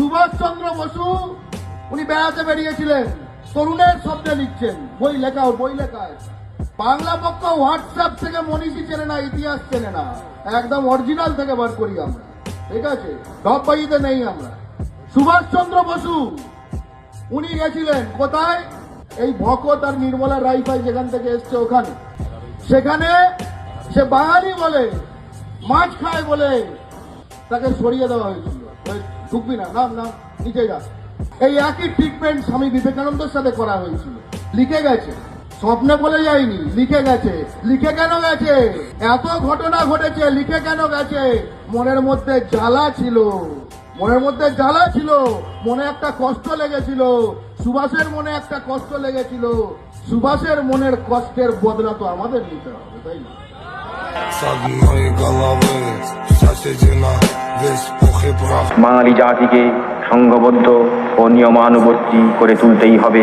সুভাষচন্দ্র বসু উনি বেড়াতে বেরিয়েছিলেন, তরুণের শব্দে লিখছেন, বই লেখা আছে। বাংলা পক্ষ হোয়াটসঅ্যাপ থেকে মনীষী চেনে না, ইতিহাস চেনে না, একদম অরিজিনাল থেকে বার করি আমরা, ঠিক আছে, ঢপবাজিতে নেই আমরা। সুভাষচন্দ্র বসু উনি গেছিলেন কোথায়? এই ভকত আর নির্মলা রাইফাই যেখান থেকে এসছে ওখানে, সেখানে সে বাঙালি বলে, মাছ খায় বলে তাকে সরিয়ে দেওয়া হয়েছিল। ঢুকবি না, নাম নাম নিচে যা। এই একই ট্রিটমেন্ট স্বামী বিবেকানন্দের সাথে করা হয়েছিল। লিখে গেছে, স্বপ্নে বলে যায়নি, লিখে গেছে। লিখে কেন গেছে? এত ঘটনা ঘটেছে, লিখে কেন গেছে? মনের মধ্যে জ্বালা ছিল, মনের মধ্যে জ্বালা ছিল, মনে একটা কষ্ট লেগেছিল। সুভাষের মনে একটা কষ্ট লেগেছিল। সুভাষের মনের কষ্টের বদলা তো আমাদের নিতে হবে, তাই না? বাঙালি জাতিকে সংঘবদ্ধ ও নিয়মানুবর্তী করে তুলতেই হবে।